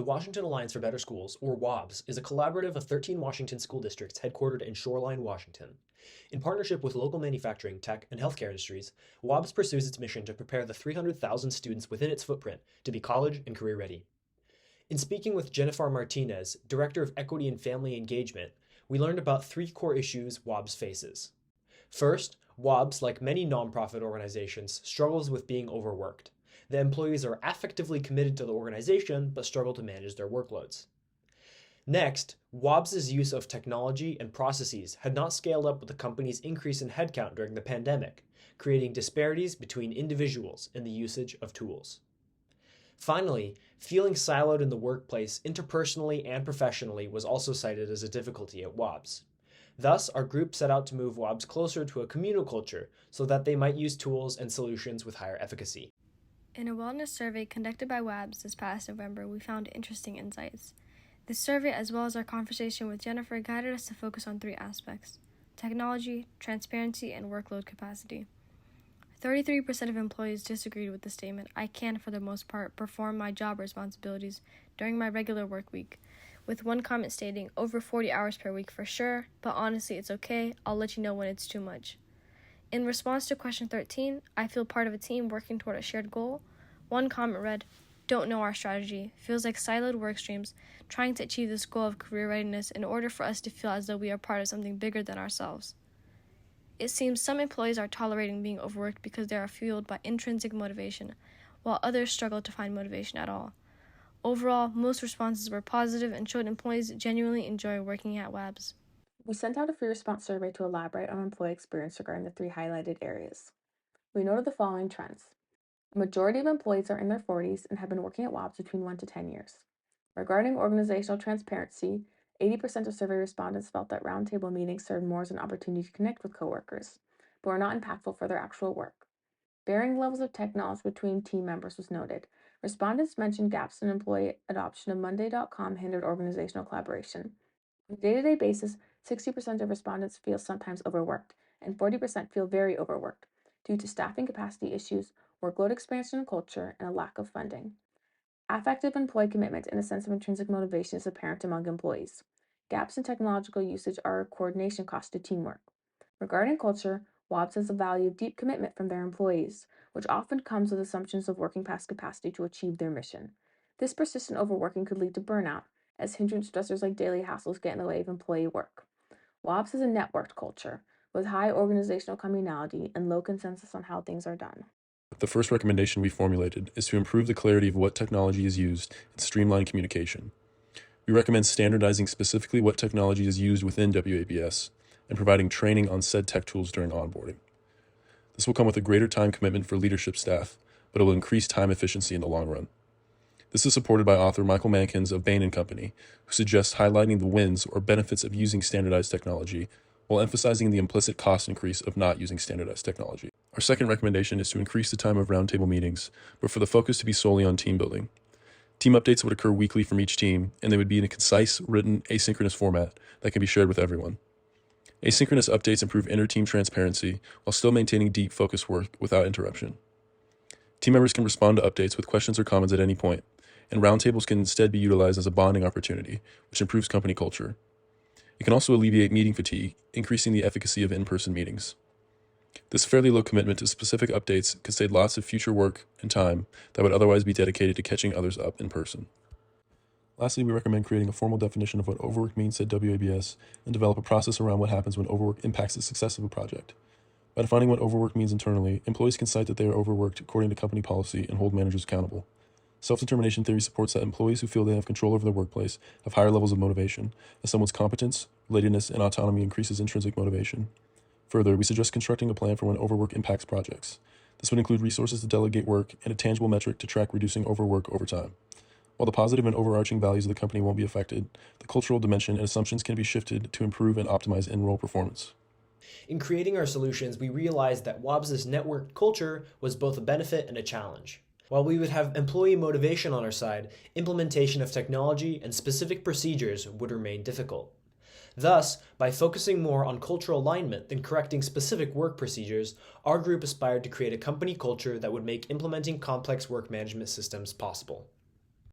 The Washington Alliance for Better Schools, or WABS, is a collaborative of 13 Washington school districts headquartered in Shoreline, Washington. In partnership with local manufacturing, tech, and healthcare industries, WABS pursues its mission to prepare the 300,000 students within its footprint to be college and career ready. In speaking with Jennifer Martinez, Director of Equity and Family Engagement, we learned about three core issues WABS faces. First, WABS, like many nonprofit organizations, struggles with being overworked. The employees are affectively committed to the organization but struggle to manage their workloads. Next, WABS's use of technology and processes had not scaled up with the company's increase in headcount during the pandemic, creating disparities between individuals in the usage of tools. Finally, feeling siloed in the workplace interpersonally and professionally was also cited as a difficulty at WABS. Thus, our group set out to move WABS closer to a communal culture so that they might use tools and solutions with higher efficacy. In a wellness survey conducted by WABS this past November, we found interesting insights. This survey, as well as our conversation with Jennifer, guided us to focus on three aspects: technology, transparency, and workload capacity. 33% of employees disagreed with the statement, "I can, for the most part, perform my job responsibilities during my regular work week," with one comment stating, "Over 40 hours per week for sure, but honestly it's okay, I'll let you know when it's too much." In response to question 13, "I feel part of a team working toward a shared goal," one comment read, "Don't know our strategy, feels like siloed work streams, trying to achieve this goal of career readiness in order for us to feel as though we are part of something bigger than ourselves." It seems some employees are tolerating being overworked because they are fueled by intrinsic motivation, while others struggle to find motivation at all. Overall, most responses were positive and showed employees genuinely enjoy working at WABS. We sent out a free response survey to elaborate on employee experience regarding the three highlighted areas. We noted the following trends. A majority of employees are in their 40s and have been working at WABS between 1 to 10 years. Regarding organizational transparency, 80% of survey respondents felt that roundtable meetings served more as an opportunity to connect with coworkers, but were not impactful for their actual work. Varying levels of tech knowledge between team members was noted. Respondents mentioned gaps in employee adoption of Monday.com hindered organizational collaboration. On a day-to-day basis, 60% of respondents feel sometimes overworked, and 40% feel very overworked due to staffing capacity issues, workload expansion and culture, and a lack of funding. Affective employee commitment and a sense of intrinsic motivation is apparent among employees. Gaps in technological usage are a coordination cost to teamwork. Regarding culture, WABS has a value of deep commitment from their employees, which often comes with assumptions of working past capacity to achieve their mission. This persistent overworking could lead to burnout, as hindrance stressors like daily hassles get in the way of employee work. WABS is a networked culture, with high organizational communality and low consensus on how things are done. The first recommendation we formulated is to improve the clarity of what technology is used and streamline communication. We recommend standardizing specifically what technology is used within WABS and providing training on said tech tools during onboarding. This will come with a greater time commitment for leadership staff, but it will increase time efficiency in the long run. This is supported by author Michael Mankins of Bain & Company, who suggests highlighting the wins or benefits of using standardized technology while emphasizing the implicit cost increase of not using standardized technology. Our second recommendation is to increase the time of roundtable meetings, but for the focus to be solely on team building. Team updates would occur weekly from each team, and they would be in a concise, written, asynchronous format that can be shared with everyone. Asynchronous updates improve inter-team transparency while still maintaining deep, focused work without interruption. Team members can respond to updates with questions or comments at any point, and roundtables can instead be utilized as a bonding opportunity, which improves company culture. It can also alleviate meeting fatigue, increasing the efficacy of in-person meetings. This fairly low commitment to specific updates could save lots of future work and time that would otherwise be dedicated to catching others up in person. Lastly, we recommend creating a formal definition of what overwork means at WABS and develop a process around what happens when overwork impacts the success of a project. By defining what overwork means internally, employees can cite that they are overworked according to company policy and hold managers accountable. Self-determination theory supports that employees who feel they have control over their workplace have higher levels of motivation, as someone's competence, relatedness, and autonomy increases intrinsic motivation. Further, we suggest constructing a plan for when overwork impacts projects. This would include resources to delegate work and a tangible metric to track reducing overwork over time. While the positive and overarching values of the company won't be affected, the cultural dimension and assumptions can be shifted to improve and optimize in-role performance. In creating our solutions, we realized that WABS's networked culture was both a benefit and a challenge. While we would have employee motivation on our side, implementation of technology and specific procedures would remain difficult. Thus, by focusing more on cultural alignment than correcting specific work procedures, our group aspired to create a company culture that would make implementing complex work management systems possible.